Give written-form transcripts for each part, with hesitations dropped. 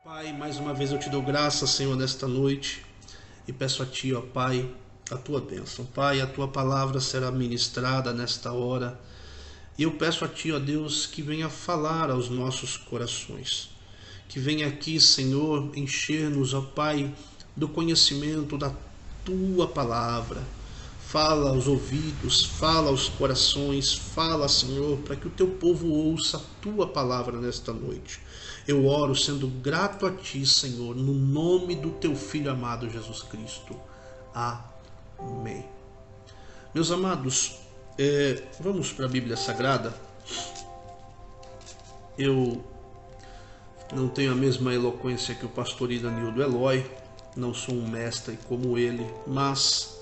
Pai, mais uma vez eu te dou graça, Senhor, nesta noite e peço a Ti, ó Pai, a Tua bênção. Pai, a Tua palavra será ministrada nesta hora e eu peço a Ti, ó Deus, que venha falar aos nossos corações. Que venha aqui, Senhor, encher-nos, ó Pai, do conhecimento da Tua palavra. Fala aos ouvidos, fala aos corações, fala, Senhor, para que o Teu povo ouça a Tua palavra nesta noite. Eu oro sendo grato a Ti, Senhor, no nome do Teu Filho amado Jesus Cristo. Amém. Meus amados, vamos para a Bíblia Sagrada. Eu não tenho a mesma eloquência que o pastor Iranildo Eloy, não sou um mestre como ele, mas,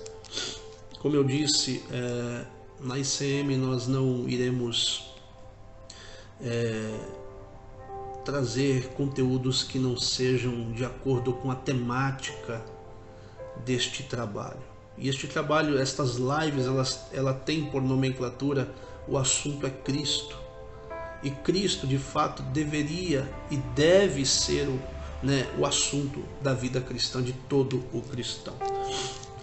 como eu disse, na ICM nós não iremos trazer conteúdos que não sejam de acordo com a temática deste trabalho. E este trabalho, estas lives, ela tem por nomenclatura o assunto é Cristo. E Cristo, de fato, deveria e deve ser o assunto da vida cristã, de todo o cristão.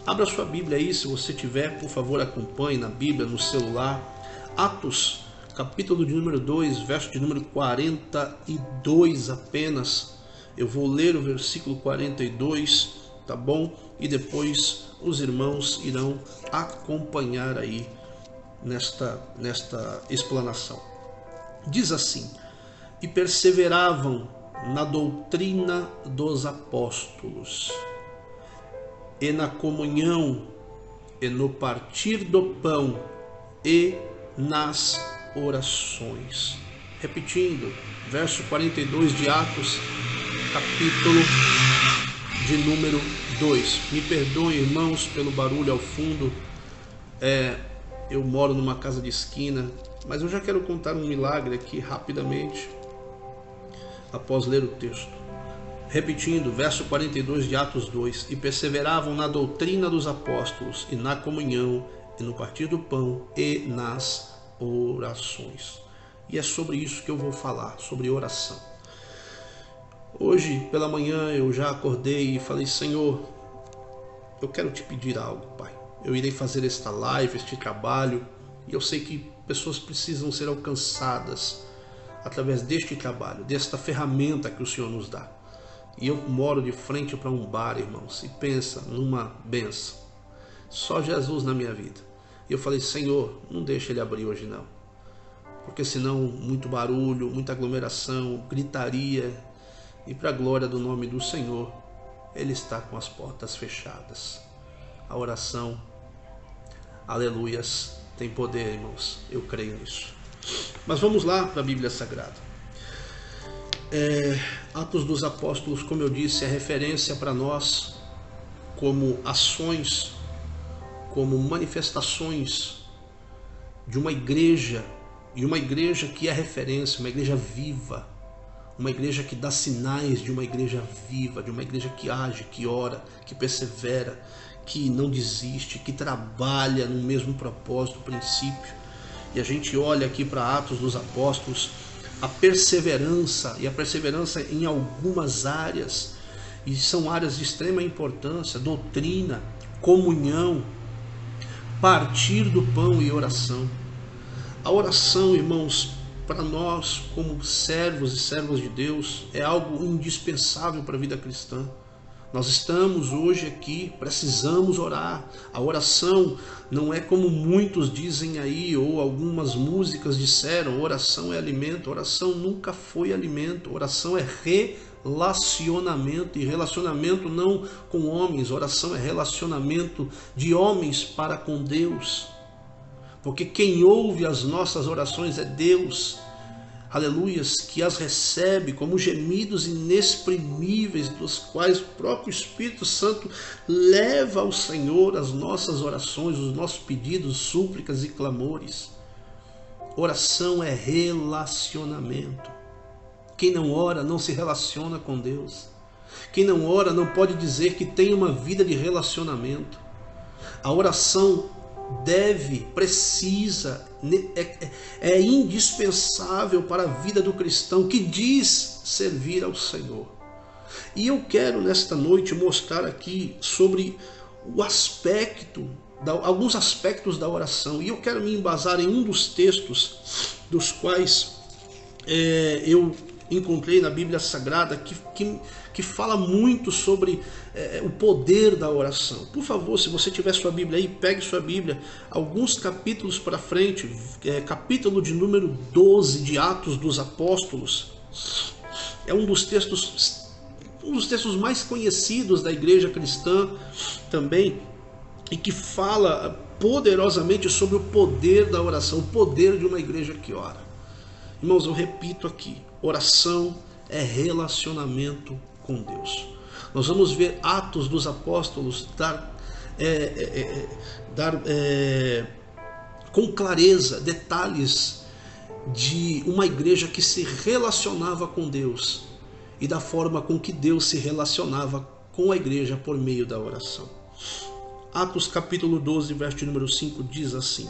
Abra sua Bíblia aí, se você tiver, por favor, acompanhe na Bíblia, no celular. Atos, capítulo de número 2, verso de número 42 apenas. Eu vou ler o versículo 42, tá bom? E depois os irmãos irão acompanhar aí nesta explanação. Diz assim: e perseveravam na doutrina dos apóstolos, e na comunhão, e no partir do pão, e nas orações. Repetindo, verso 42 de Atos, capítulo de número 2. Me perdoem, irmãos, pelo barulho ao fundo. Eu moro numa casa de esquina, mas eu já quero contar um milagre aqui rapidamente, após ler o texto. Repetindo, verso 42 de Atos 2. E perseveravam na doutrina dos apóstolos, e na comunhão, e no partir do pão, e nas orações. E é sobre isso que eu vou falar, sobre oração. Hoje pela manhã eu já acordei e falei: Senhor, eu quero te pedir algo, Pai. Eu irei fazer esta live, este trabalho, e eu sei que pessoas precisam ser alcançadas através deste trabalho, desta ferramenta que o Senhor nos dá. E eu moro de frente para um bar, irmãos, e pensa numa benção. Só Jesus na minha vida. E eu falei: Senhor, não deixa ele abrir hoje não, porque senão muito barulho, muita aglomeração, gritaria, e para a glória do nome do Senhor, ele está com as portas fechadas. A oração, aleluias, tem poder, irmãos, eu creio nisso. Mas vamos lá para a Bíblia Sagrada. Atos dos Apóstolos, como eu disse, é referência para nós como ações, como manifestações de uma igreja, e uma igreja que é referência, uma igreja viva, uma igreja que dá sinais de uma igreja viva, de uma igreja que age, que ora, que persevera, que não desiste, que trabalha no mesmo propósito, princípio. E a gente olha aqui para Atos dos Apóstolos, a perseverança, e a perseverança em algumas áreas, e são áreas de extrema importância: doutrina, comunhão, partir do pão e oração. A oração, irmãos, para nós como servos e servas de Deus, é algo indispensável para a vida cristã. Nós estamos hoje aqui, precisamos orar. A oração não é como muitos dizem aí, ou algumas músicas disseram: oração é alimento. Oração nunca foi alimento. Oração é relacionamento, e relacionamento não com homens. Oração é relacionamento de homens para com Deus, porque quem ouve as nossas orações é Deus, aleluias, que as recebe como gemidos inexprimíveis, dos quais o próprio Espírito Santo leva ao Senhor as nossas orações, os nossos pedidos, súplicas e clamores. Oração é relacionamento. Quem não ora não se relaciona com Deus. Quem não ora não pode dizer que tem uma vida de relacionamento. A oração precisa, é indispensável para a vida do cristão que diz servir ao Senhor. E eu quero nesta noite mostrar aqui sobre alguns aspectos da oração. E eu quero me embasar em um dos textos dos quais eu encontrei na Bíblia Sagrada que fala muito sobre o poder da oração. Por favor, se você tiver sua Bíblia aí, pegue sua Bíblia, alguns capítulos para frente, capítulo de número 12 de Atos dos Apóstolos. É um dos textos mais conhecidos da igreja cristã também, e que fala poderosamente sobre o poder da oração, o poder de uma igreja que ora. Irmãos, eu repito aqui, oração é relacionamento com Deus. Nós vamos ver Atos dos Apóstolos dar com clareza detalhes de uma igreja que se relacionava com Deus e da forma com que Deus se relacionava com a igreja por meio da oração. Atos capítulo 12, verso número 5 diz assim: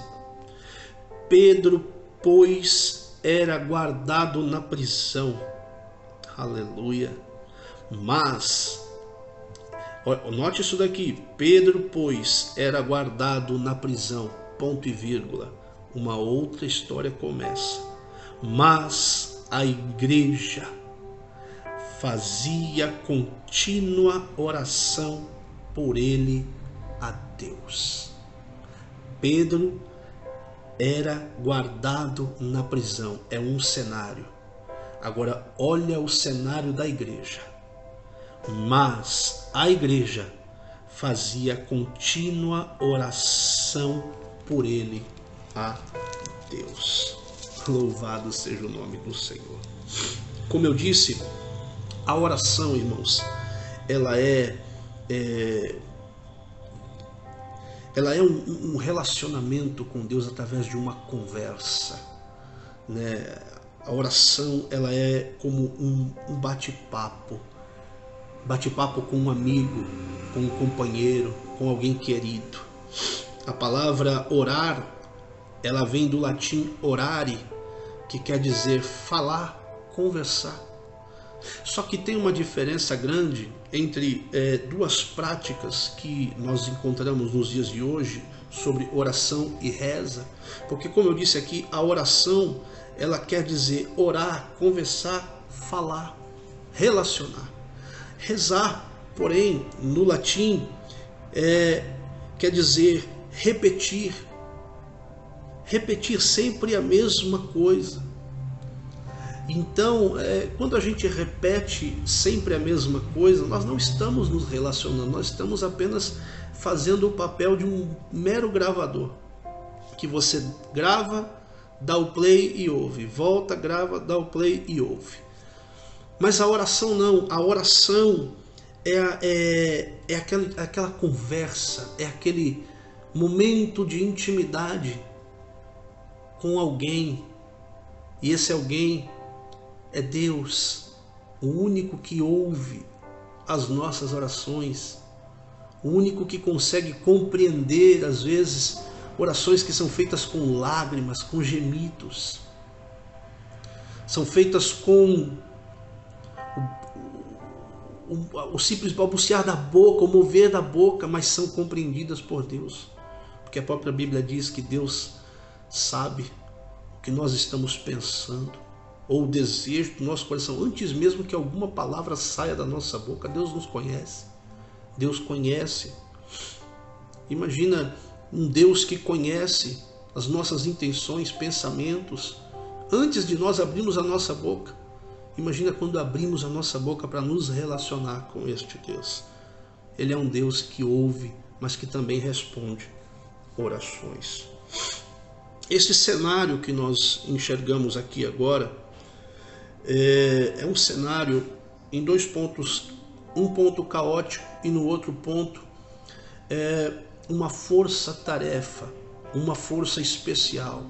Pedro, pois, era guardado na prisão. Aleluia. Mas, note isso daqui, Pedro, pois, era guardado na prisão, ponto e vírgula. Uma outra história começa. Mas a igreja fazia contínua oração por ele a Deus. Pedro era guardado na prisão, é um cenário. Agora olha o cenário da igreja. Mas a igreja fazia contínua oração por ele a Deus. Louvado seja o nome do Senhor. Como eu disse, a oração, irmãos, ela é um relacionamento com Deus através de uma conversa, né? A oração, ela é como um bate-papo com um amigo, com um companheiro, com alguém querido. A palavra orar, ela vem do latim orare, que quer dizer falar, conversar. Só que tem uma diferença grande entre duas práticas que nós encontramos nos dias de hoje sobre oração e reza, porque, como eu disse aqui, a oração, ela quer dizer orar, conversar, falar, relacionar. Rezar, porém, no latim, quer dizer repetir sempre a mesma coisa. Então, quando a gente repete sempre a mesma coisa, nós não estamos nos relacionando, nós estamos apenas fazendo o papel de um mero gravador, que você grava, dá o play e ouve, volta, grava, dá o play e ouve. Mas a oração não, a oração é aquela conversa, é aquele momento de intimidade com alguém, e esse alguém é Deus, o único que ouve as nossas orações, o único que consegue compreender, às vezes, orações que são feitas com lágrimas, com gemidos, são feitas com o simples balbuciar da boca, o mover da boca, mas são compreendidas por Deus, porque a própria Bíblia diz que Deus sabe o que nós estamos pensando, ou o desejo do nosso coração, antes mesmo que alguma palavra saia da nossa boca. Deus nos conhece, Deus conhece. Imagina um Deus que conhece as nossas intenções, pensamentos, antes de nós abrirmos a nossa boca. Imagina quando abrimos a nossa boca para nos relacionar com este Deus. Ele é um Deus que ouve, mas que também responde orações. Esse cenário que nós enxergamos aqui agora é um cenário em dois pontos, um ponto caótico e no outro ponto uma força-tarefa, uma força especial.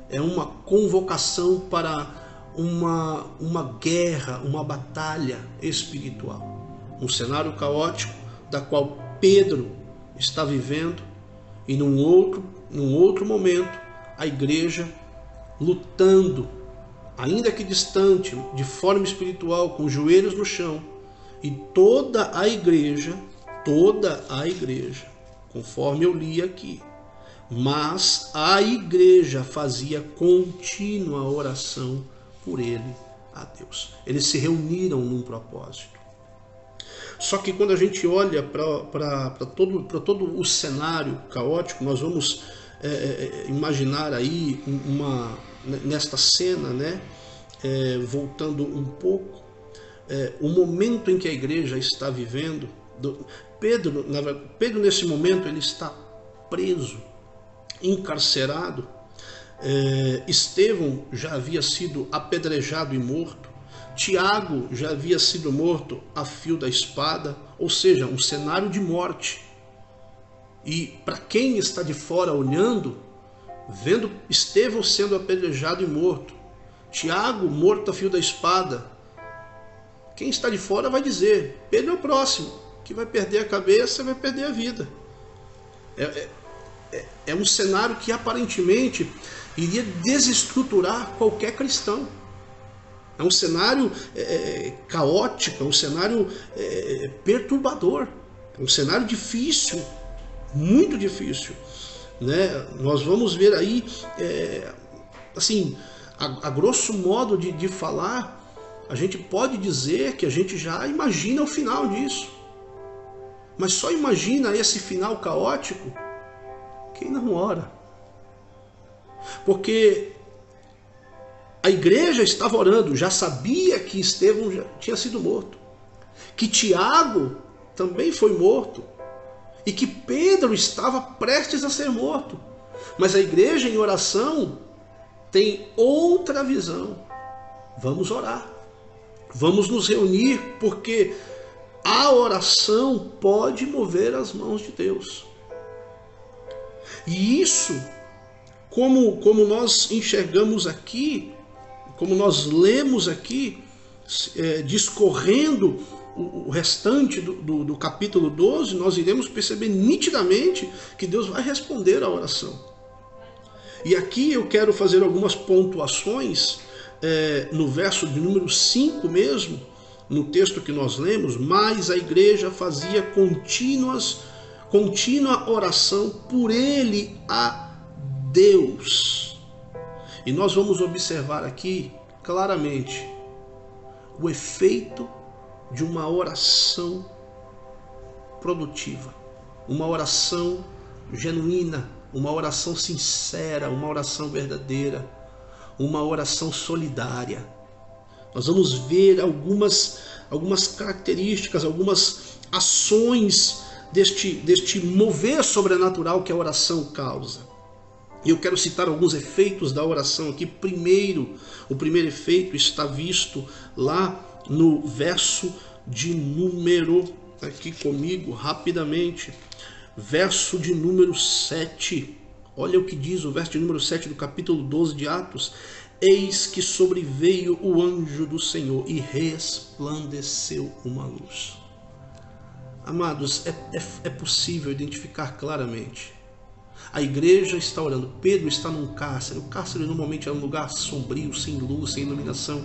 É uma convocação para uma guerra, uma batalha espiritual. Um cenário caótico da qual Pedro está vivendo, e num outro momento a igreja lutando, ainda que distante, de forma espiritual, com os joelhos no chão, E toda a igreja, conforme eu li aqui, mas a igreja fazia contínua oração por ele a Deus. Eles se reuniram num propósito. Só que quando a gente olha para todo o cenário caótico, nós vamos imaginar aí nesta cena, né, voltando um pouco, o momento em que a igreja está vivendo. Pedro nesse momento ele está preso, encarcerado. Estevão já havia sido apedrejado e morto. Tiago já havia sido morto a fio da espada, ou seja, um cenário de morte. E para quem está de fora olhando, vendo Estevão sendo apedrejado e morto, Tiago morto a fio da espada, quem está de fora vai dizer: Pedro é o próximo, que vai perder a cabeça e vai perder a vida. É um cenário que aparentemente iria desestruturar qualquer cristão. É um cenário caótico, é um cenário perturbador, é um cenário difícil, muito difícil, né? Nós vamos ver aí, assim, a grosso modo de falar, a gente pode dizer que a gente já imagina o final disso. Mas só imagina esse final caótico quem não ora. Porque a igreja estava orando, já sabia que Estevão já tinha sido morto, que Tiago também foi morto e que Pedro estava prestes a ser morto. Mas a igreja em oração tem outra visão. Vamos orar, vamos nos reunir, porque a oração pode mover as mãos de Deus. E isso, como nós enxergamos aqui, como nós lemos aqui, discorrendo o restante do capítulo 12, nós iremos perceber nitidamente que Deus vai responder à oração. E aqui eu quero fazer algumas pontuações, no verso de número 5 mesmo, no texto que nós lemos: mas a igreja fazia contínua oração por ele a Deus. E nós vamos observar aqui claramente o efeito de uma oração produtiva, uma oração genuína, uma oração sincera, uma oração verdadeira, uma oração solidária. Nós vamos ver algumas características, algumas ações deste mover sobrenatural que a oração causa. E eu quero citar alguns efeitos da oração aqui. Primeiro, o primeiro efeito está visto lá no verso de número, aqui comigo rapidamente, verso de número 7. Olha o que diz o verso de número 7 do capítulo 12 de Atos: eis que sobreveio o anjo do Senhor e resplandeceu uma luz. Amados, é possível identificar claramente. A igreja está orando. Pedro está num cárcere. O cárcere normalmente é um lugar sombrio, sem luz, sem iluminação.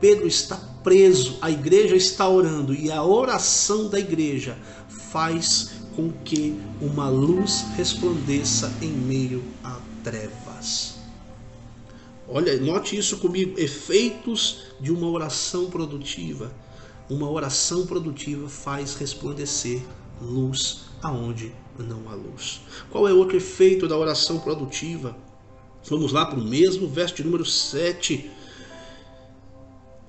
Pedro está preso. A igreja está orando. E a oração da igreja faz com que uma luz resplandeça em meio a trevas. Olha, note isso comigo. Efeitos de uma oração produtiva. Uma oração produtiva faz resplandecer luz aonde não há luz. Qual é outro efeito da oração produtiva? Vamos lá para o mesmo verso de número 7.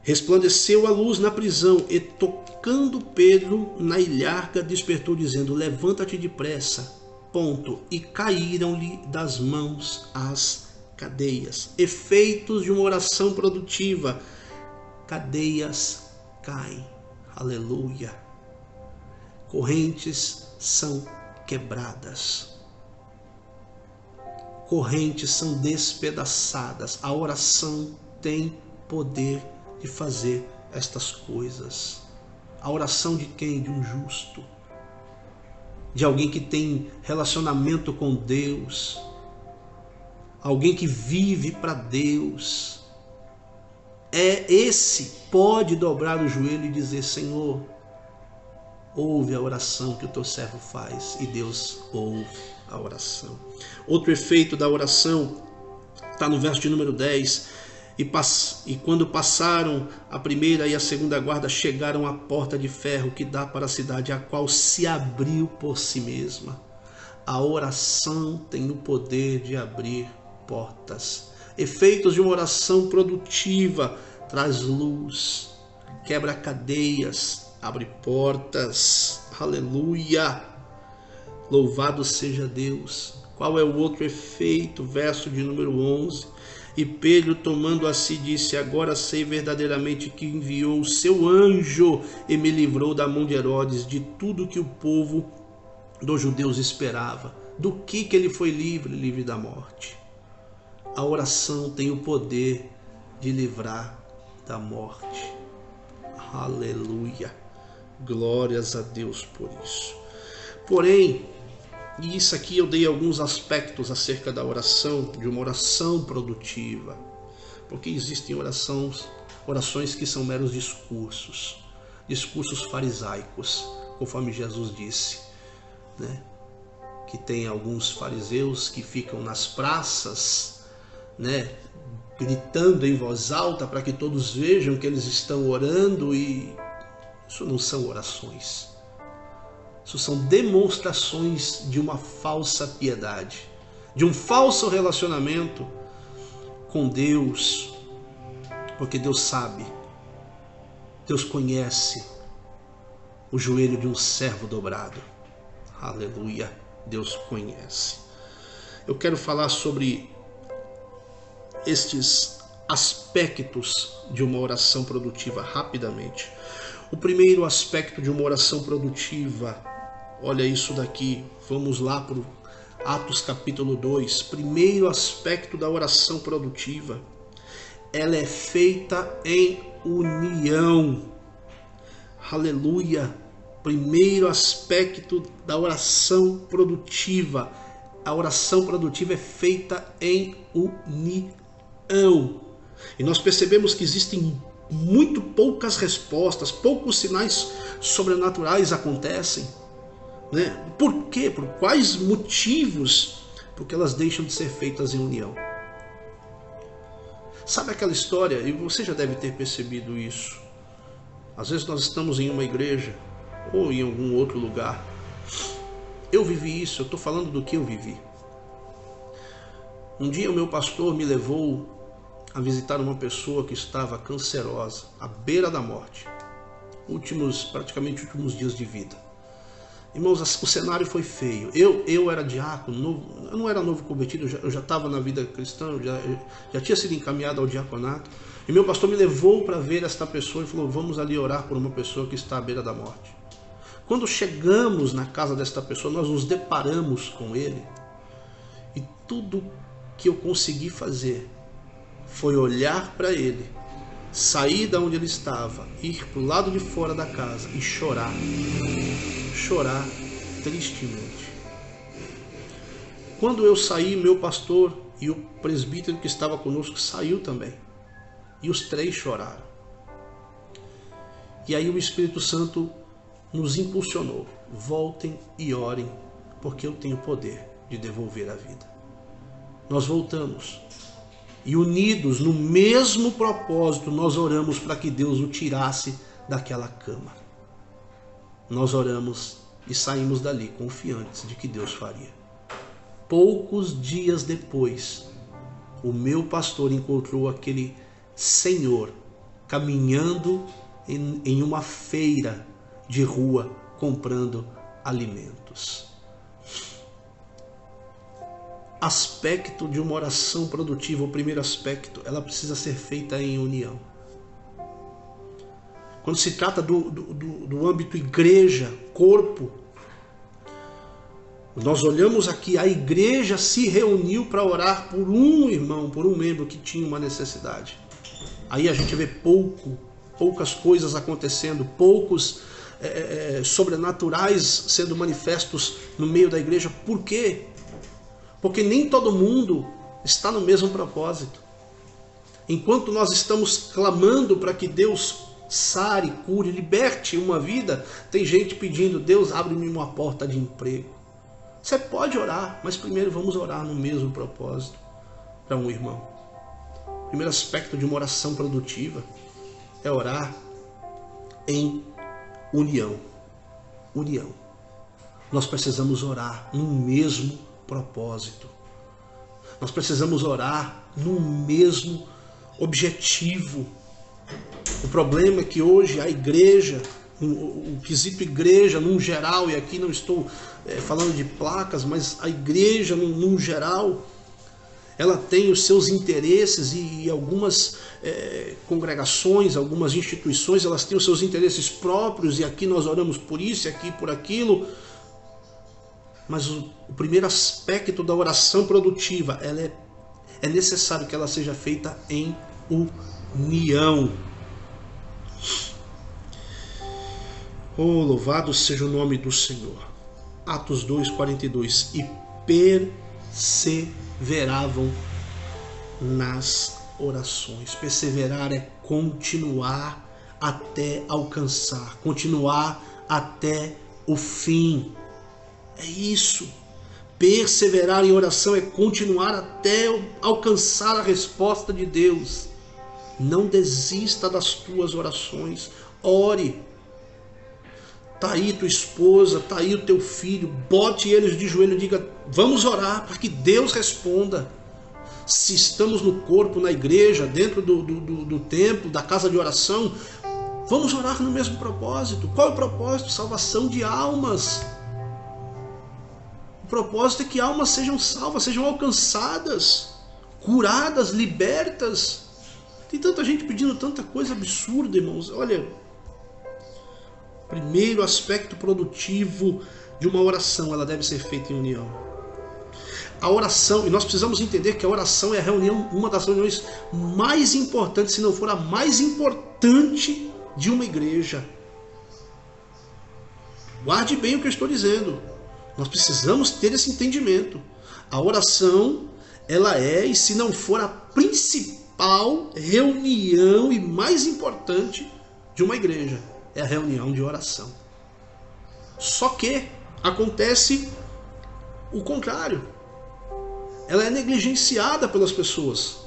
Resplandeceu a luz na prisão, e tocando Pedro na ilharga, despertou, dizendo: levanta-te depressa. E caíram-lhe das mãos as cadeias. Efeitos de uma oração produtiva: cadeias caem. Aleluia. Correntes são quebradas. Correntes são despedaçadas. A oração tem poder de fazer estas coisas. A oração de quem? De um justo. De alguém que tem relacionamento com Deus. Alguém que vive para Deus. Esse pode dobrar o joelho e dizer: Senhor, ouve a oração que o teu servo faz. E Deus ouve a oração. Outro efeito da oração está no verso de número 10. E quando passaram a primeira e a segunda guarda, chegaram à porta de ferro que dá para a cidade, a qual se abriu por si mesma. A oração tem o poder de abrir portas. Efeitos de uma oração produtiva: traz luz, quebra cadeias, abre portas. Aleluia! Louvado seja Deus. Qual é o outro efeito? Verso de número 11. E Pedro, tomando a si, disse: agora sei verdadeiramente que enviou o seu anjo e me livrou da mão de Herodes, de tudo que o povo dos judeus esperava. Do que ele foi livre? Livre da morte. A oração tem o poder de livrar da morte. Aleluia. Glórias a Deus por isso. Porém, e isso aqui eu dei alguns aspectos acerca da oração, de uma oração produtiva. Porque existem orações que são meros discursos farisaicos, conforme Jesus disse, né? Que tem alguns fariseus que ficam nas praças, né, gritando em voz alta para que todos vejam que eles estão orando, e isso não são orações. Isso são demonstrações de uma falsa piedade, de um falso relacionamento com Deus, porque Deus sabe, Deus conhece o joelho de um servo dobrado. Aleluia, Deus conhece. Eu quero falar sobre estes aspectos de uma oração produtiva rapidamente. O primeiro aspecto de uma oração produtiva, olha isso daqui, vamos lá para o Atos capítulo 2. Primeiro aspecto da oração produtiva: ela é feita em união. Aleluia! Primeiro aspecto da oração produtiva: a oração produtiva é feita em união. E nós percebemos que existem muito poucas respostas, poucos sinais sobrenaturais acontecem, né? Por quê? Por quais motivos? Porque elas deixam de ser feitas em união. Sabe aquela história, e você já deve ter percebido isso, às vezes nós estamos em uma igreja ou em algum outro lugar. Eu vivi isso, eu estou falando do que eu vivi. Um dia o meu pastor me levou a visitar uma pessoa que estava cancerosa, à beira da morte, praticamente últimos dias de vida. Irmãos, o cenário foi feio. Eu era diácono, eu não era novo convertido, eu já estava na vida cristã, eu já tinha sido encaminhado ao diaconato. E meu pastor me levou para ver esta pessoa e falou: vamos ali orar por uma pessoa que está à beira da morte. Quando chegamos na casa desta pessoa, nós nos deparamos com ele, e tudo que eu consegui fazer foi olhar para ele, sair da onde ele estava, ir para o lado de fora da casa e chorar tristemente. Quando eu saí, meu pastor e o presbítero que estava conosco saiu também, e os três choraram. E aí o Espírito Santo nos impulsionou: voltem e orem, porque eu tenho poder de devolver a vida. Nós voltamos, e unidos no mesmo propósito, nós oramos para que Deus o tirasse daquela cama. Nós oramos e saímos dali confiantes de que Deus faria. Poucos dias depois, o meu pastor encontrou aquele senhor caminhando em uma feira de rua, comprando alimentos. Aspecto de uma oração produtiva, o primeiro aspecto: ela precisa ser feita em união. Quando se trata do âmbito igreja, corpo, nós olhamos aqui, a igreja se reuniu para orar por um irmão, por um membro que tinha uma necessidade. Aí a gente vê poucas coisas acontecendo, poucos sobrenaturais sendo manifestos no meio da igreja. Por quê? Porque nem todo mundo está no mesmo propósito. Enquanto nós estamos clamando para que Deus sare, cure, liberte uma vida. Tem gente pedindo: Deus, abre-me uma porta de emprego. Você pode orar, mas primeiro vamos orar no mesmo propósito para um irmão. O primeiro aspecto de uma oração produtiva é orar em união. União. Nós precisamos orar no mesmo propósito. Nós precisamos orar no mesmo objetivo. O problema é que hoje a igreja, o quesito igreja num geral, e aqui não estou falando de placas, mas a igreja num geral, ela tem os seus interesses, e algumas congregações, algumas instituições, elas têm os seus interesses próprios, e aqui nós oramos por isso, e aqui por aquilo. Mas o primeiro aspecto da oração produtiva, é necessário que ela seja feita em união. Oh, louvado seja o nome do Senhor. Atos 2:42. E perseveravam nas orações. Perseverar é continuar até alcançar, continuar até o fim. É isso. Perseverar em oração é continuar até alcançar a resposta de Deus. Não desista das tuas orações. Ore. Está aí tua esposa, está aí o teu filho. Bote eles de joelho e diga: vamos orar para que Deus responda. Se estamos no corpo, na igreja, dentro do templo, da casa de oração, vamos orar no mesmo propósito. Qual é o propósito? Salvação de almas. O propósito é que almas sejam salvas, sejam alcançadas, curadas, libertas. Tem tanta gente pedindo tanta coisa absurda, irmãos. Olha, primeiro aspecto produtivo de uma oração, ela deve ser feita em união. A oração, e nós precisamos entender que a oração é a reunião, uma das reuniões mais importantes, se não for a mais importante de uma igreja. Guarde bem o que eu estou dizendo. Nós precisamos ter esse entendimento. A oração, ela é, e se não for a principal reunião e mais importante de uma igreja, é a reunião de oração. Só que acontece o contrário. Ela é negligenciada pelas pessoas.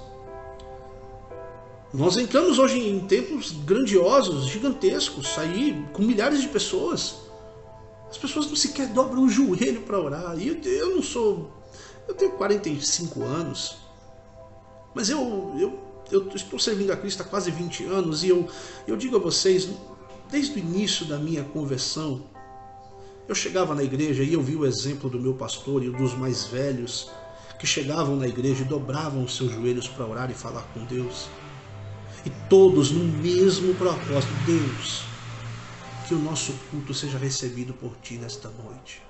Nós entramos hoje em templos grandiosos, gigantescos, aí com milhares de pessoas. As pessoas não sequer dobram o joelho para orar. E eu não sou... Eu tenho 45 anos, mas eu estou servindo a Cristo há quase 20 anos, e eu digo a vocês, desde o início da minha conversão, eu chegava na igreja e eu vi o exemplo do meu pastor e dos mais velhos, que chegavam na igreja e dobravam os seus joelhos para orar e falar com Deus. E todos no mesmo propósito: Deus, que o nosso culto seja recebido por Ti nesta noite.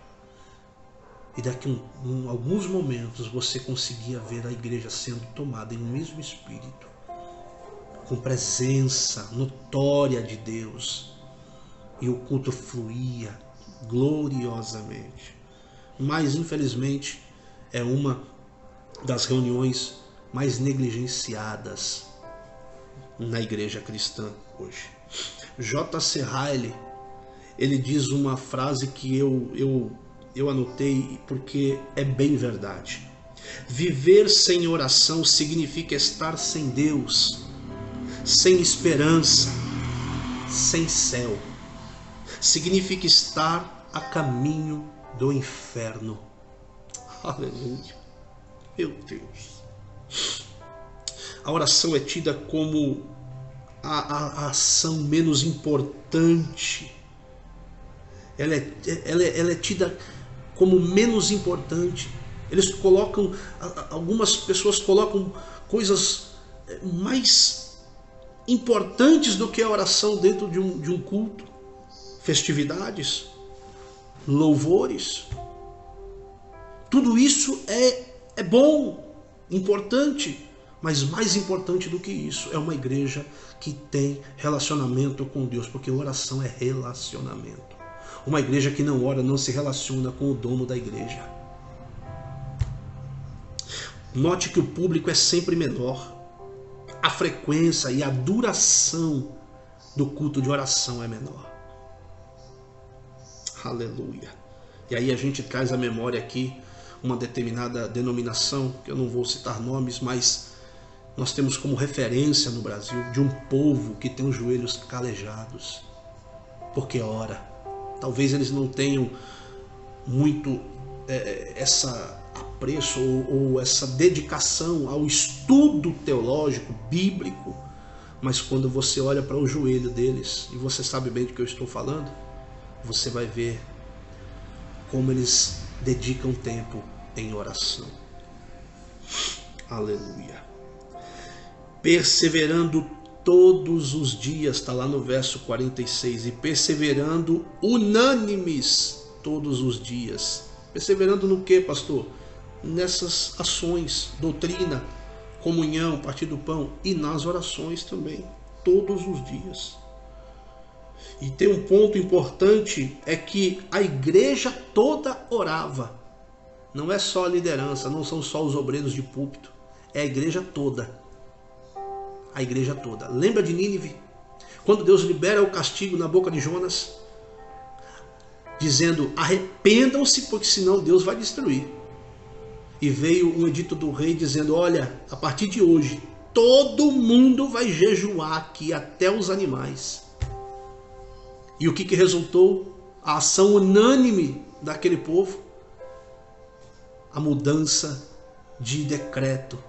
E daqui a alguns momentos você conseguia ver a igreja sendo tomada em um mesmo espírito, com presença notória de Deus, e o culto fluía gloriosamente. Mas infelizmente é uma das reuniões mais negligenciadas na igreja cristã hoje. J.C. Ryle, ele diz uma frase que eu anotei porque é bem verdade. Viver sem oração significa estar sem Deus, sem esperança, sem céu. Significa estar a caminho do inferno. Aleluia. Meu Deus. A oração é tida como a ação menos importante. Ela é tida como menos importante. Eles colocam, algumas pessoas colocam coisas mais importantes do que a oração dentro de um culto. Festividades, louvores. Tudo isso é bom, importante, mas mais importante do que isso é uma igreja que tem relacionamento com Deus, porque oração é relacionamento. Uma igreja que não ora não se relaciona com o dono da igreja. Note que o público é sempre menor. A frequência e a duração do culto de oração é menor. Aleluia. E aí a gente traz à memória aqui uma determinada denominação, que eu não vou citar nomes, mas nós temos como referência no Brasil de um povo que tem os joelhos calejados, porque ora. Talvez eles não tenham muito essa apreço ou essa dedicação ao estudo teológico, bíblico, mas quando você olha para o joelho deles, e você sabe bem do que eu estou falando, você vai ver como eles dedicam tempo em oração. Aleluia. Perseverando todos os dias, está lá no verso 46, e perseverando unânimes todos os dias. Perseverando no que, pastor? Nessas ações, doutrina, comunhão, partir do pão e nas orações também, todos os dias. E tem um ponto importante, é que a igreja toda orava. Não é só a liderança, não são só os obreiros de púlpito, é a igreja toda. A igreja toda. Lembra de Nínive? Quando Deus libera o castigo na boca de Jonas, dizendo, arrependam-se, porque senão Deus vai destruir. E veio um edito do rei dizendo, olha, a partir de hoje, todo mundo vai jejuar aqui, até os animais. E o que resultou? A ação unânime daquele povo, a mudança de decreto.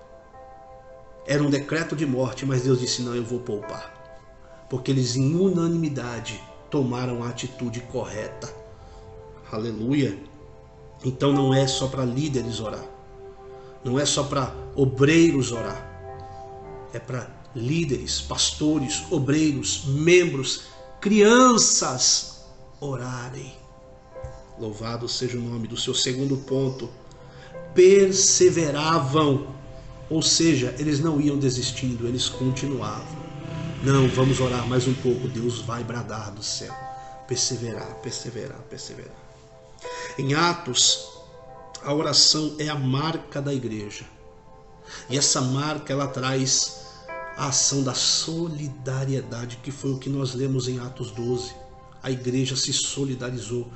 Era um decreto de morte, mas Deus disse, não, eu vou poupar. Porque eles em unanimidade tomaram a atitude correta. Aleluia. Então não é só para líderes orar. Não é só para obreiros orar. É para líderes, pastores, obreiros, membros, crianças orarem. Louvado seja o nome do seu segundo ponto. Perseveravam. Ou seja, eles não iam desistindo, eles continuavam. Não, vamos orar mais um pouco, Deus vai bradar do céu. Perseverar, perseverar, perseverar. Em Atos, a oração é a marca da igreja. E essa marca, ela traz a ação da solidariedade, que foi o que nós lemos em Atos 12. A igreja se solidarizou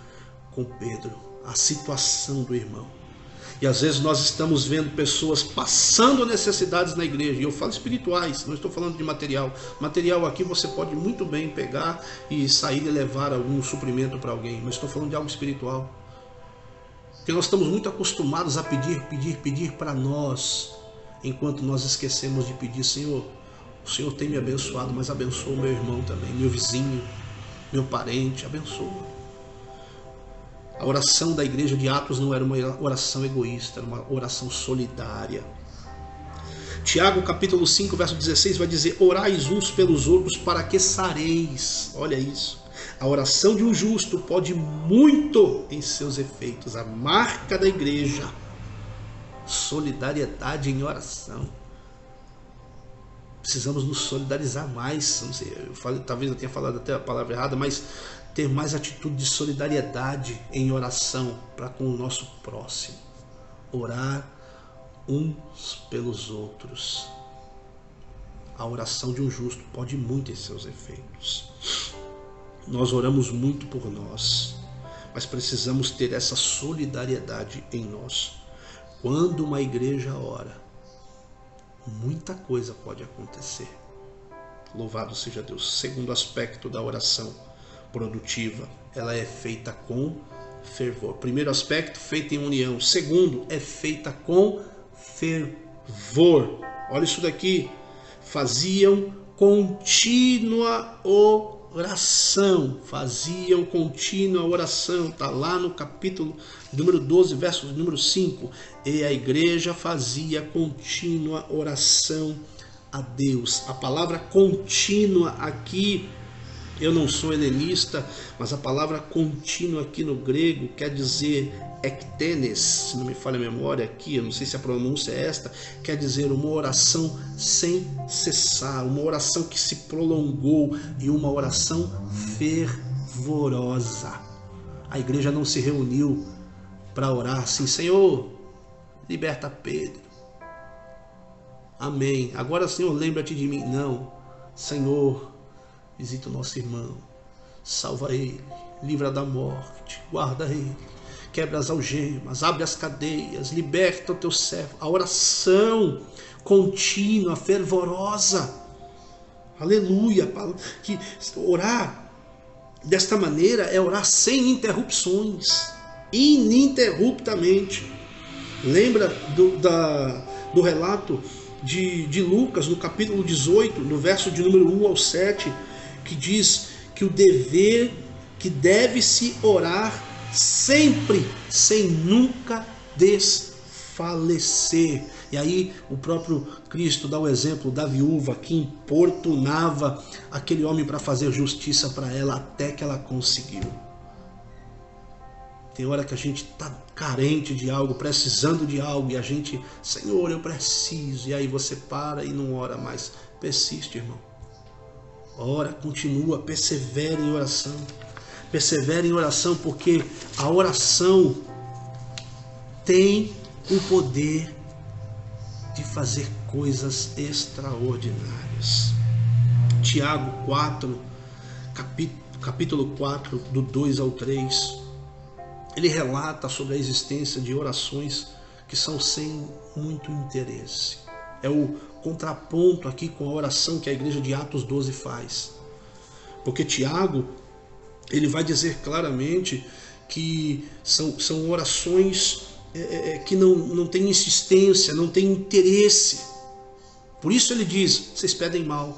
com Pedro, a situação do irmão. E às vezes nós estamos vendo pessoas passando necessidades na igreja. E eu falo espirituais, não estou falando de material. Material aqui você pode muito bem pegar e sair e levar algum suprimento para alguém. Mas estou falando de algo espiritual. Porque nós estamos muito acostumados a pedir para nós. Enquanto nós esquecemos de pedir, Senhor, o Senhor tem me abençoado, mas abençoa o meu irmão também, meu vizinho, meu parente, abençoa. A oração da igreja de Atos não era uma oração egoísta, era uma oração solidária. Tiago capítulo 5, verso 16 vai dizer, orais uns pelos outros para que sareis. Olha isso. A oração de um justo pode muito em seus efeitos. A marca da igreja, solidariedade em oração. Precisamos nos solidarizar mais. Não sei, talvez eu tenha falado até a palavra errada, mas ter mais atitude de solidariedade em oração para com o nosso próximo. Orar uns pelos outros. A oração de um justo pode muito em seus efeitos. Nós oramos muito por nós, mas precisamos ter essa solidariedade em nós. Quando uma igreja ora, muita coisa pode acontecer. Louvado seja Deus. Segundo aspecto da oração produtiva, ela é feita com fervor. Primeiro aspecto, feita em união. Segundo, é feita com fervor. Olha isso daqui. Faziam contínua oração. Faziam contínua oração. Está lá no capítulo número 12, verso número 5. E a igreja fazia contínua oração a Deus. A palavra contínua aqui, eu não sou helenista, mas a palavra contínua aqui no grego quer dizer ektenes, se não me falha a memória aqui, eu não sei se a pronúncia é esta, quer dizer uma oração sem cessar, uma oração que se prolongou e uma oração fervorosa. A igreja não se reuniu para orar assim, Senhor, liberta Pedro. Amém. Agora, Senhor, lembra-te de mim. Não. Senhor, Visita o nosso irmão, salva ele, livra da morte, guarda ele, quebra as algemas, abre as cadeias, liberta o teu servo. A oração contínua, fervorosa, aleluia, que orar desta maneira é orar sem interrupções, ininterruptamente. Lembra do relato de Lucas, no capítulo 18, no verso de número 1 ao 7, que diz que o dever que deve-se orar sempre, sem nunca desfalecer. E aí o próprio Cristo dá o exemplo da viúva que importunava aquele homem para fazer justiça para ela até que ela conseguiu. Tem hora que a gente está carente de algo, precisando de algo, e a gente, Senhor, eu preciso. E aí você para e não ora mais. Persiste, irmão. Ora, continua, persevere em oração. Persevere em oração, porque a oração tem o poder de fazer coisas extraordinárias. Tiago 4, capítulo 4, do 2 ao 3, ele relata sobre a existência de orações que são sem muito interesse. É o contraponto aqui com a oração que a igreja de Atos 12 faz. Porque Tiago, ele vai dizer claramente que são orações que não têm insistência, não têm interesse. Por isso ele diz, vocês pedem mal.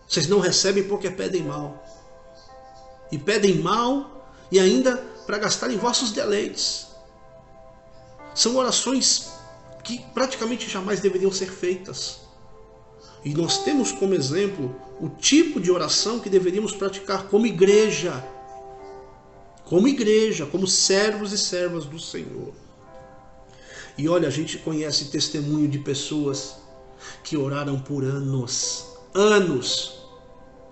Vocês não recebem porque pedem mal. E pedem mal e ainda para gastar em vossos deleites. São orações que praticamente jamais deveriam ser feitas. E nós temos como exemplo o tipo de oração que deveríamos praticar como igreja, como servos e servas do Senhor. E olha, a gente conhece testemunho de pessoas que oraram por anos,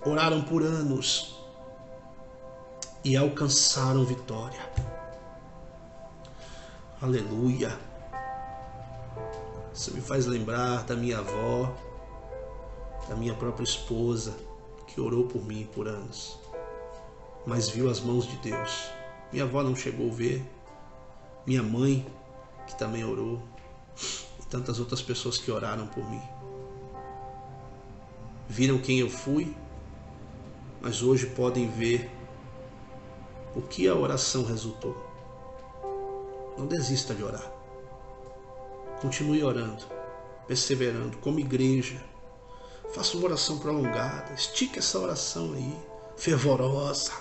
oraram por anos e alcançaram vitória. Aleluia. Isso me faz lembrar da minha avó, da minha própria esposa, que orou por mim por anos, mas viu as mãos de Deus. Minha avó não chegou a ver, minha mãe, que também orou, e tantas outras pessoas que oraram por mim. Viram quem eu fui, mas hoje podem ver o que a oração resultou. Não desista de orar. Continue orando, perseverando, como igreja. Faça uma oração prolongada. Estique essa oração aí, fervorosa.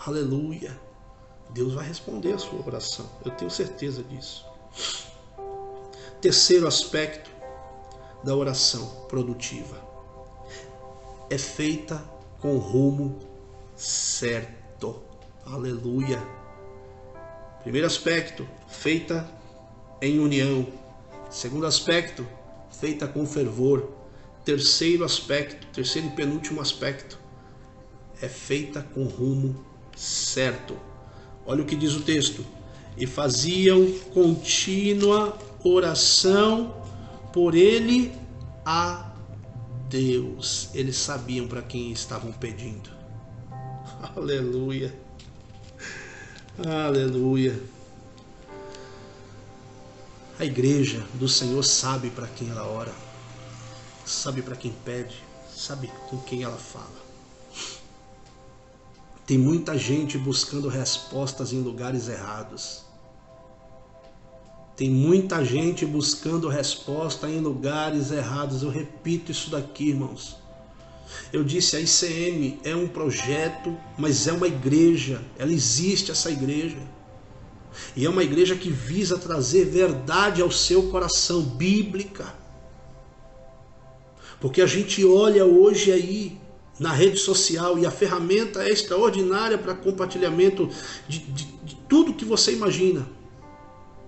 Aleluia. Deus vai responder a sua oração. Eu tenho certeza disso. Terceiro aspecto da oração produtiva. É feita com o rumo certo. Aleluia. Primeiro aspecto, feita em união. Segundo aspecto, feita com fervor. Terceiro aspecto, terceiro e penúltimo aspecto, é feita com rumo certo. Olha o que diz o texto. E faziam contínua oração por ele a Deus. Eles sabiam para quem estavam pedindo. Aleluia. Aleluia. A igreja do Senhor sabe para quem ela ora, sabe para quem pede, sabe com quem ela fala. Tem muita gente buscando respostas em lugares errados. Tem muita gente buscando resposta em lugares errados. Eu repito isso daqui, irmãos. Eu disse, a ICM é um projeto, mas é uma igreja. Ela existe, essa igreja. E é uma igreja que visa trazer verdade ao seu coração, bíblica. Porque a gente olha hoje aí na rede social e a ferramenta é extraordinária para compartilhamento de tudo que você imagina.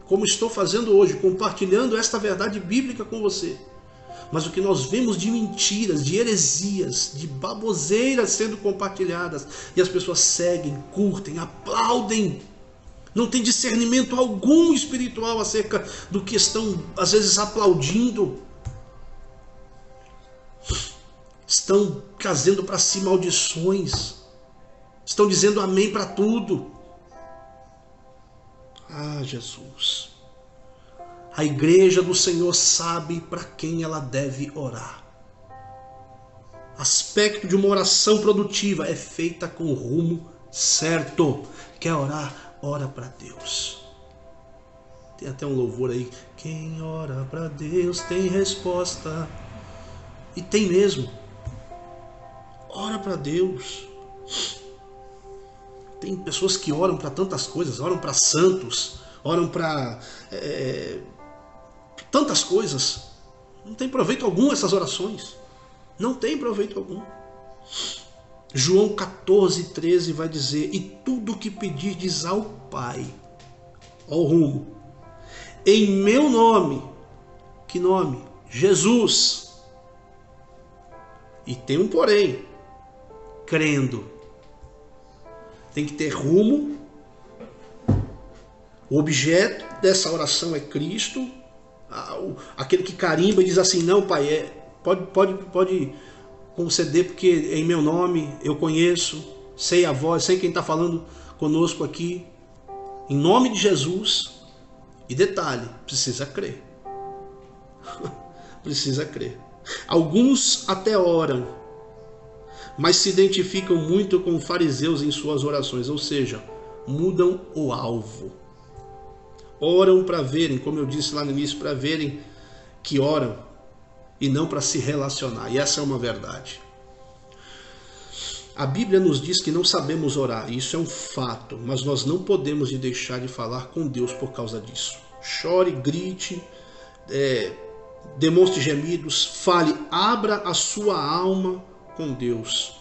Como estou fazendo hoje, compartilhando esta verdade bíblica com você. Mas o que nós vemos de mentiras, de heresias, de baboseiras sendo compartilhadas, e as pessoas seguem, curtem, aplaudem, não tem discernimento algum espiritual acerca do que estão, às vezes, aplaudindo. estão trazendo para si maldições, estão dizendo amém para tudo. Ah, Jesus, a igreja do Senhor sabe para quem ela deve orar. Aspecto de uma oração produtiva é feita com o rumo certo. Quer orar? Ora para Deus. Tem até um louvor aí. Quem ora para Deus tem resposta. E tem mesmo. Ora para Deus. Tem pessoas que oram para tantas coisas. Oram para santos. Oram para tantas coisas. Não tem proveito algum essas orações. Não tem proveito algum. João 14:13 vai dizer: e tudo que pedirdes ao Pai, ao rumo, em meu nome. Que nome? Jesus. E tem um porém, crendo. Tem que ter rumo. O objeto dessa oração é Cristo. Aquele que carimba e diz assim: não, Pai, pode conceder, porque em meu nome eu conheço, sei a voz, sei quem está falando conosco aqui, em nome de Jesus. E detalhe, precisa crer. Precisa crer. Alguns até oram, mas se identificam muito com fariseus em suas orações, ou seja, mudam o alvo. Oram para verem, como eu disse lá no início, para verem que oram, e não para se relacionar. E essa é uma verdade. A Bíblia nos diz que não sabemos orar, e isso é um fato, mas nós não podemos deixar de falar com Deus por causa disso. Chore, grite, demonstre gemidos, fale, abra a sua alma com Deus.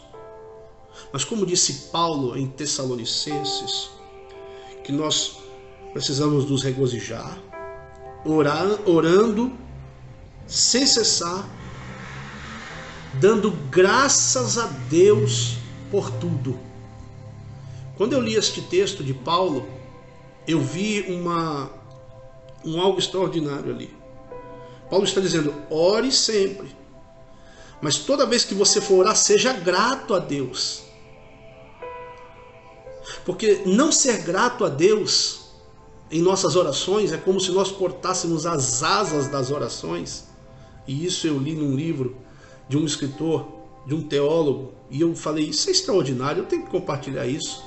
Mas como disse Paulo em Tessalonicenses, que nós precisamos nos regozijar, orando sem cessar, dando graças a Deus por tudo. Quando eu li este texto de Paulo, eu vi algo extraordinário ali. Paulo está dizendo: ore sempre, mas toda vez que você for orar, seja grato a Deus. Porque não ser grato a Deus em nossas orações é como se nós cortássemos as asas das orações. E isso eu li num livro de um escritor, de um teólogo, e eu falei: isso é extraordinário, eu tenho que compartilhar isso.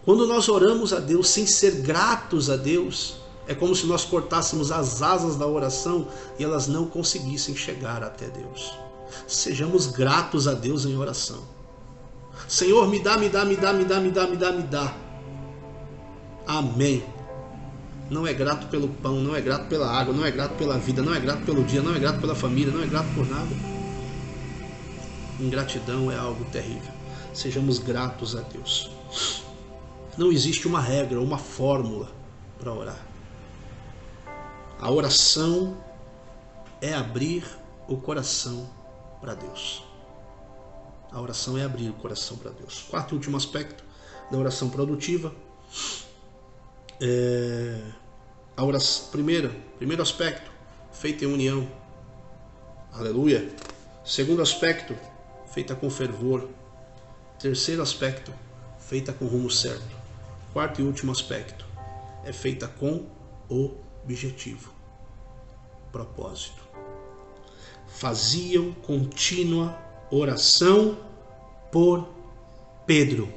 Quando nós oramos a Deus sem ser gratos a Deus, é como se nós cortássemos as asas da oração e elas não conseguissem chegar até Deus. Sejamos gratos a Deus em oração. Senhor, me dá, me dá, me dá, me dá, me dá, me dá, me dá. Amém. Não é grato pelo pão, não é grato pela água, não é grato pela vida, não é grato pelo dia, não é grato pela família, não é grato por nada. Ingratidão é algo terrível. Sejamos gratos a Deus. Não existe uma regra, uma fórmula para orar. A oração é abrir o coração para Deus. A oração é abrir o coração para Deus. Quarto e último aspecto da oração produtiva. A oração, primeiro aspecto, feita em união. Aleluia. Segundo aspecto, feita com fervor. Terceiro aspecto, feita com rumo certo. Quarto e último aspecto, é feita com objetivo, propósito. Faziam contínua oração por Pedro.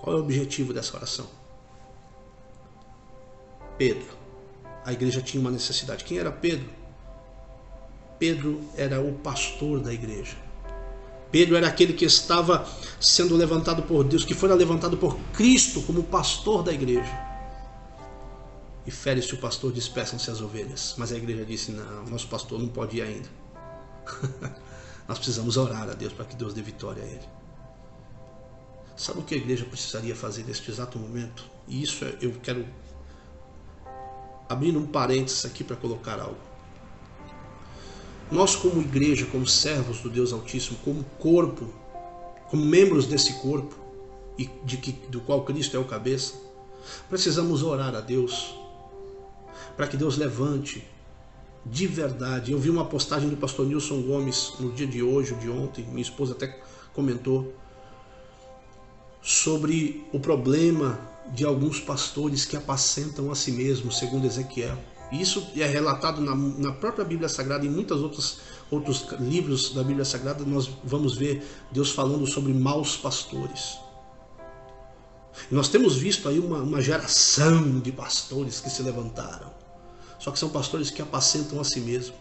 Qual é o objetivo dessa oração? Pedro. A igreja tinha uma necessidade. Quem era Pedro? Pedro era o pastor da igreja. Pedro era aquele que estava sendo levantado por Deus, que fora levantado por Cristo como pastor da igreja. E fere-se o pastor, dispersam-se as ovelhas. Mas a igreja disse: não, nosso pastor não pode ir ainda. Nós precisamos orar a Deus para que Deus dê vitória a ele. Sabe o que a igreja precisaria fazer neste exato momento? E isso eu quero abrir um parênteses aqui para colocar algo. Nós, como igreja, como servos do Deus Altíssimo, como corpo, como membros desse corpo, e do qual Cristo é o cabeça, precisamos orar a Deus para que Deus levante de verdade. Eu vi uma postagem do pastor Nilson Gomes no dia de hoje, de ontem, minha esposa até comentou, sobre o problema de alguns pastores que apacentam a si mesmos, segundo Ezequiel. E isso é relatado na própria Bíblia Sagrada, em muitos outros livros da Bíblia Sagrada. Nós vamos ver Deus falando sobre maus pastores. Nós temos visto aí uma geração de pastores que se levantaram, só que são pastores que apacentam a si mesmos,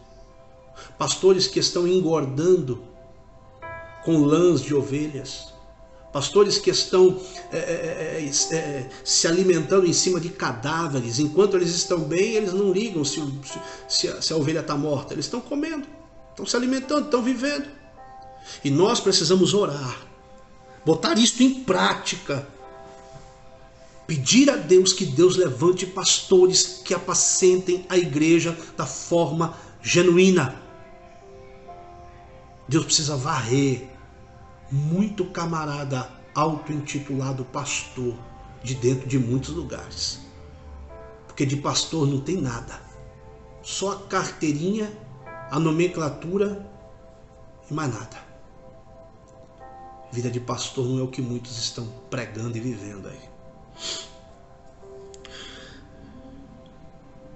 pastores que estão engordando com lãs de ovelhas, pastores que estão se alimentando em cima de cadáveres. Enquanto eles estão bem, eles não ligam se a ovelha está morta. Eles estão comendo, estão se alimentando, estão vivendo. E nós precisamos orar, botar isso em prática, pedir a Deus que Deus levante pastores que apacentem a igreja da forma genuína. Deus precisa varrer muito camarada auto-intitulado pastor de dentro de muitos lugares. Porque de pastor não tem nada. Só a carteirinha, a nomenclatura e mais nada. Vida de pastor não é o que muitos estão pregando e vivendo aí.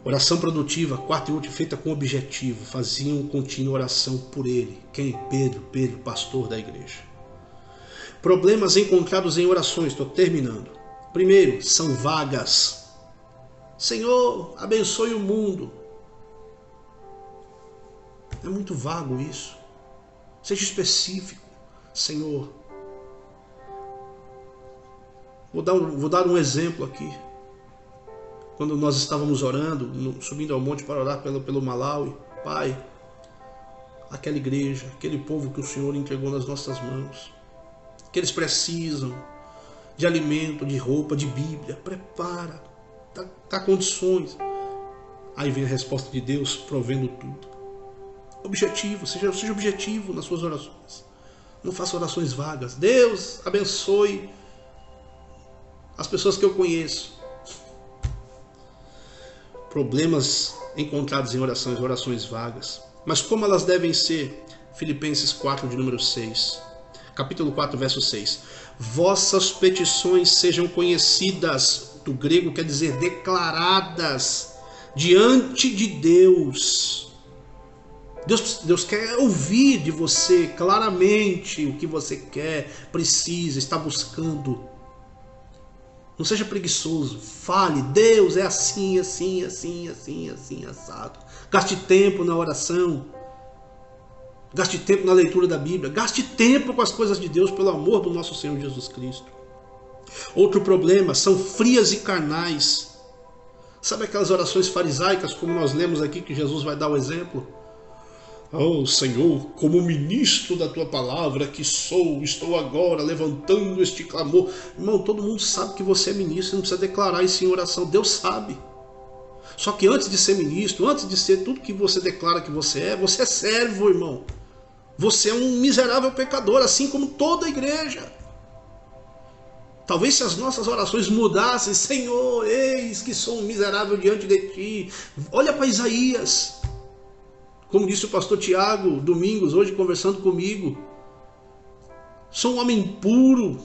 Oração produtiva, quarta e última, feita com objetivo. Faziam contínua oração por ele. Quem? Pedro, pastor da igreja. Problemas encontrados em orações, estou terminando. Primeiro, são vagas. Senhor, abençoe o mundo. É muito vago isso. Seja específico. Senhor, vou dar um exemplo aqui. Quando nós estávamos orando, subindo ao monte para orar pelo Malawi, Pai, aquela igreja, aquele povo que o Senhor entregou nas nossas mãos, que eles precisam de alimento, de roupa, de Bíblia, prepara, dá condições. Aí vem a resposta de Deus provendo tudo. Objetivo, seja objetivo nas suas orações. Não faça orações vagas. Deus abençoe as pessoas que eu conheço. Problemas encontrados em orações vagas. Mas como elas devem ser? Filipenses 4, de número 6. Capítulo 4, verso 6. Vossas petições sejam conhecidas, do grego quer dizer declaradas, diante de Deus. Deus quer ouvir de você claramente o que você quer, precisa, está buscando. Não seja preguiçoso, fale, Deus é assim, assim, assim, assim, assim, assado. Gaste tempo na oração, gaste tempo na leitura da Bíblia, gaste tempo com as coisas de Deus, pelo amor do nosso Senhor Jesus Cristo. Outro problema, são frias e carnais. Sabe aquelas orações farisaicas, como nós lemos aqui, que Jesus vai dar o exemplo? Oh Senhor, como ministro da tua palavra que sou, estou agora levantando este clamor. Irmão, todo mundo sabe que você é ministro, não precisa declarar isso em oração, Deus sabe. Só que antes de ser ministro, antes de ser tudo que você declara que você é servo, irmão. Você é um miserável pecador, assim como toda a igreja. Talvez se as nossas orações mudassem, Senhor, eis que sou um miserável diante de ti. Olha para Isaías. Como disse o pastor Tiago Domingos, hoje conversando comigo. Sou um homem impuro,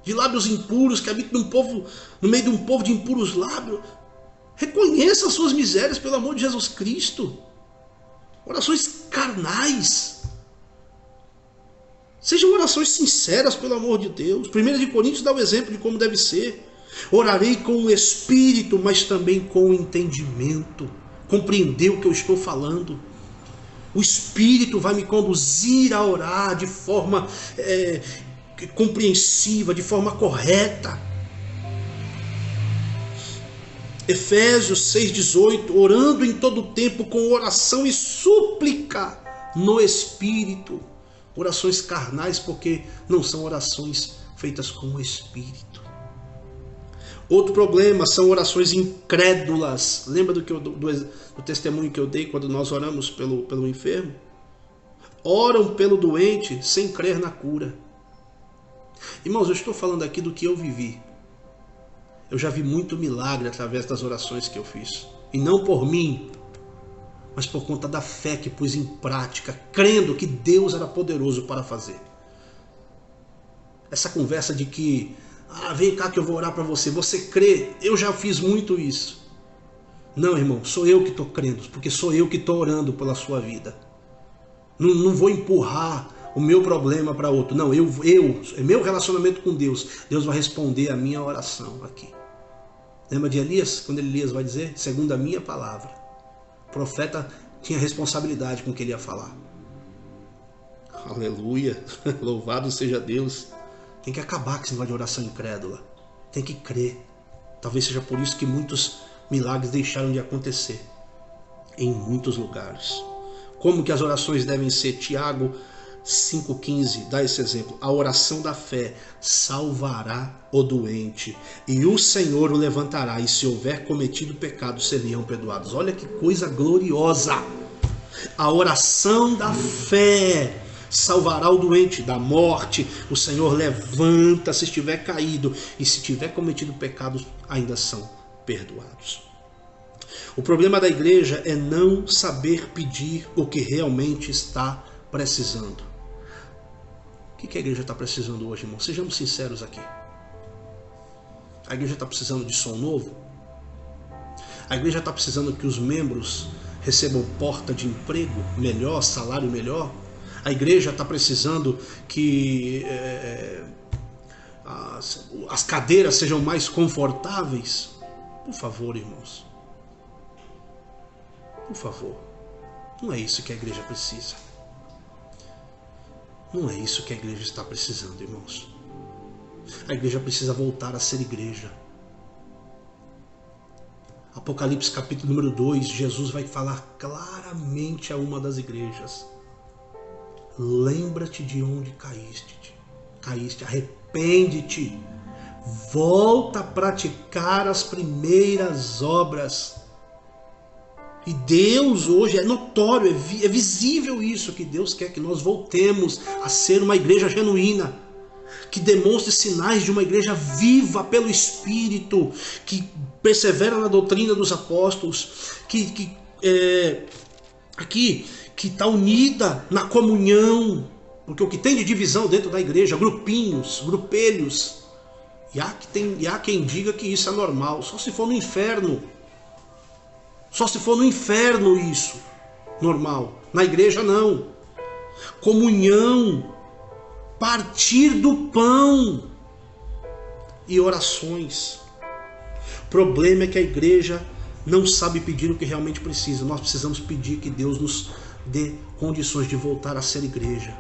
de lábios impuros, que habita no meio de um povo de impuros lábios. Reconheça as suas misérias, pelo amor de Jesus Cristo. Orações carnais. Sejam orações sinceras, pelo amor de Deus. 1 Coríntios dá o exemplo de como deve ser. Orarei com o espírito, mas também com o entendimento. Compreender o que eu estou falando. O Espírito vai me conduzir a orar de forma compreensiva, de forma correta. Efésios 6,18, orando em todo o tempo com oração e súplica no Espírito. Orações carnais, porque não são orações feitas com o Espírito. Outro problema são orações incrédulas. Lembra do testemunho que eu dei quando nós oramos pelo enfermo? Oram pelo doente sem crer na cura. Irmãos, eu estou falando aqui do que eu vivi. Eu já vi muito milagre através das orações que eu fiz. E não por mim, mas por conta da fé que pus em prática, crendo que Deus era poderoso para fazer. Essa conversa de que, vem cá que eu vou orar para você, você crê? Eu já fiz muito isso. Não, irmão, sou eu que estou crendo, porque sou eu que estou orando pela sua vida. Não vou empurrar o meu problema para outro. Não, é meu relacionamento com Deus. Deus vai responder a minha oração aqui. Lembra de Elias? Quando Elias vai dizer, segundo a minha palavra. O profeta tinha responsabilidade com o que ele ia falar. Aleluia, louvado seja Deus. Tem que acabar com esse negócio de oração incrédula. Tem que crer. Talvez seja por isso que muitos milagres deixaram de acontecer em muitos lugares. Como que as orações devem ser? Tiago 5,15 dá esse exemplo. A oração da fé salvará o doente, e o Senhor o levantará, e se houver cometido pecado, seriam perdoados. Olha que coisa gloriosa! A oração da fé salvará o doente da morte. O Senhor levanta se estiver caído, e se tiver cometido pecados, ainda são perdoados. O problema da igreja é não saber pedir o que realmente está precisando. O que a igreja está precisando hoje, irmão? Sejamos sinceros aqui. A igreja está precisando de som novo? A igreja está precisando que os membros recebam porta de emprego melhor, salário melhor? A igreja está precisando que as cadeiras sejam mais confortáveis? Por favor, irmãos. Por favor. Não é isso que a igreja precisa. Não é isso que a igreja está precisando, irmãos. A igreja precisa voltar a ser igreja. Apocalipse capítulo número 2, Jesus vai falar claramente a uma das igrejas. Lembra-te de onde caíste, arrepende-te, volta a praticar as primeiras obras. E Deus hoje é notório, é visível isso, que Deus quer que nós voltemos a ser uma igreja genuína, que demonstre sinais de uma igreja viva pelo Espírito, que persevera na doutrina dos apóstolos, que está unida na comunhão, porque o que tem de divisão dentro da igreja, grupinhos, grupelhos, e há quem diga que isso é normal, só se for no inferno. Só se for no inferno isso, normal. Na igreja não. Comunhão, partir do pão e orações. O problema é que a igreja não sabe pedir o que realmente precisa. Nós precisamos pedir que Deus nos dê condições de voltar a ser igreja.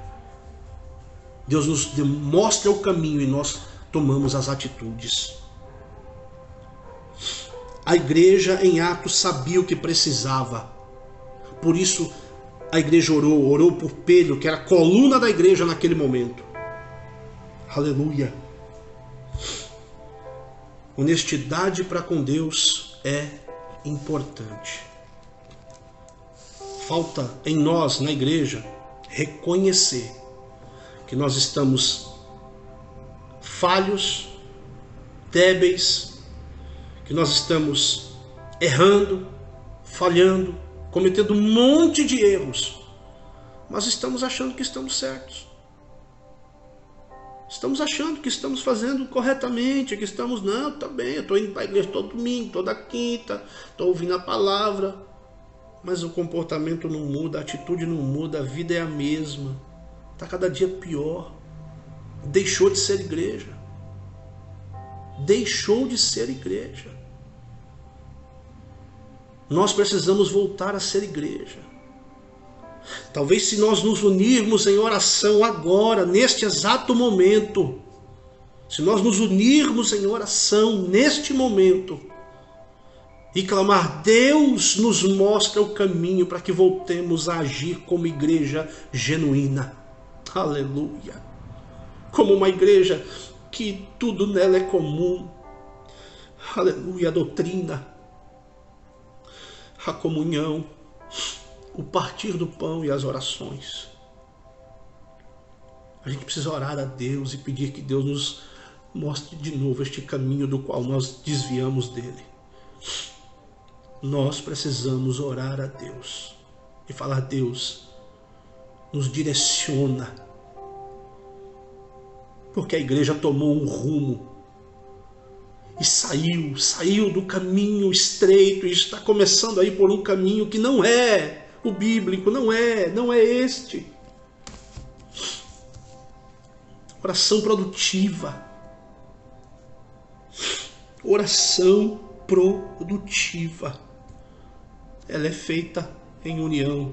Deus nos mostra o caminho e nós tomamos as atitudes. A igreja em Atos sabia o que precisava. Por isso a igreja orou por Pedro, que era a coluna da igreja naquele momento. Aleluia. Honestidade para com Deus é importante. Falta em nós, na igreja, reconhecer que nós estamos falhos, débeis, que nós estamos errando, falhando, cometendo um monte de erros, mas estamos achando que estamos certos. Estamos achando que estamos fazendo corretamente, que estamos, não, tá bem, eu estou indo para a igreja todo domingo, toda quinta, estou ouvindo a palavra, mas o comportamento não muda, a atitude não muda, a vida é a mesma, está cada dia pior, deixou de ser igreja. Deixou de ser igreja. Nós precisamos voltar a ser igreja. Talvez se nós nos unirmos em oração agora, neste exato momento, se nós nos unirmos em oração neste momento e clamar, Deus nos mostra o caminho para que voltemos a agir como igreja genuína. Aleluia. Como uma igreja que tudo nela é comum. Aleluia, a doutrina, a comunhão, o partir do pão e as orações. A gente precisa orar a Deus e pedir que Deus nos mostre de novo este caminho do qual nós desviamos dele. Nós precisamos orar a Deus. e falar: Deus, nos direciona, porque a igreja tomou um rumo e saiu do caminho estreito e está começando a ir por um caminho que não é o bíblico, não é este. Oração produtiva. Oração produtiva. Ela é feita em união.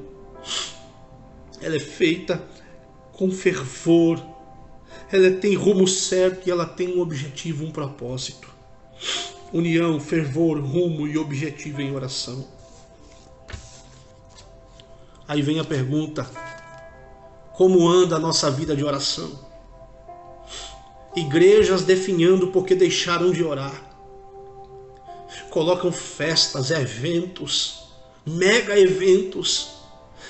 Ela é feita com fervor. Ela tem rumo certo e ela tem um objetivo, um propósito. União, fervor, rumo e objetivo em oração. Aí vem a pergunta: como anda a nossa vida de oração? Igrejas definhando porque deixaram de orar. Colocam festas, eventos, mega eventos,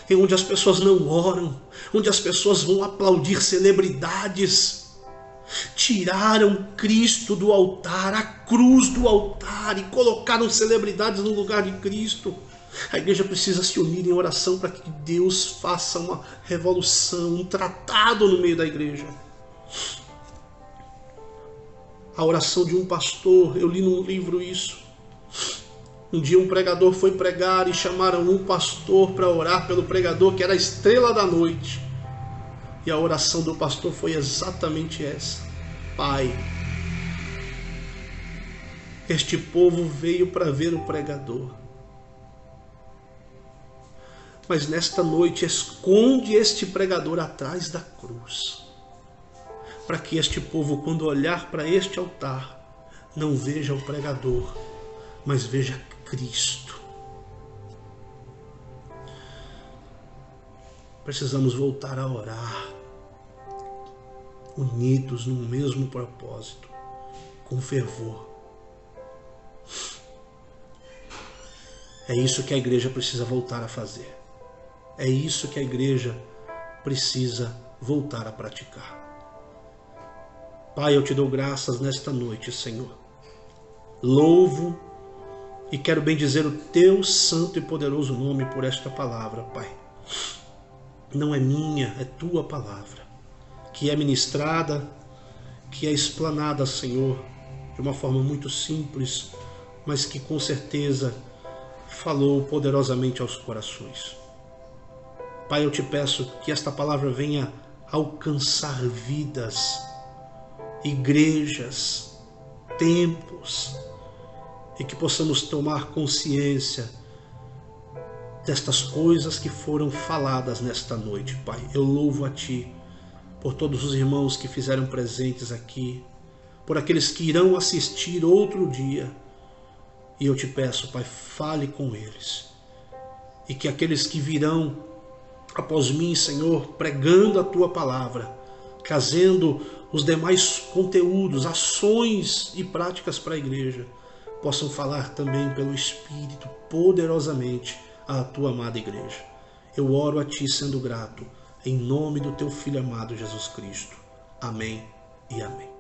em onde as pessoas não oram, onde as pessoas vão aplaudir celebridades. Tiraram Cristo do altar, a cruz do altar, e colocaram celebridades no lugar de Cristo. A igreja precisa se unir em oração para que Deus faça uma revolução, um tratado no meio da igreja. A oração de um pastor, eu li num livro isso. Um dia um pregador foi pregar e chamaram um pastor para orar pelo pregador, que era a estrela da noite. E a oração do pastor foi exatamente essa: Pai, este povo veio para ver o pregador, mas nesta noite esconde este pregador atrás da cruz, para que este povo, quando olhar para este altar, não veja o pregador, mas veja Cristo. Precisamos voltar a orar, unidos num mesmo propósito, com fervor. É isso que a igreja precisa voltar a fazer. É isso que a igreja precisa voltar a praticar. Pai, eu te dou graças nesta noite, Senhor. Louvo e quero bendizer o teu santo e poderoso nome por esta palavra, Pai. Não é minha, é tua palavra, que é ministrada, que é explanada, Senhor, de uma forma muito simples, mas que com certeza falou poderosamente aos corações. Pai, eu te peço que esta palavra venha alcançar vidas, igrejas, templos, e que possamos tomar consciência destas coisas que foram faladas nesta noite, Pai. Eu louvo a Ti por todos os irmãos que fizeram presentes aqui, por aqueles que irão assistir outro dia. E eu te peço, Pai, fale com eles. E que aqueles que virão após mim, Senhor, pregando a Tua palavra, trazendo os demais conteúdos, ações e práticas para a igreja, possam falar também pelo Espírito poderosamente à Tua amada igreja. Eu oro a Ti sendo grato, em nome do Teu Filho amado Jesus Cristo. Amém e amém.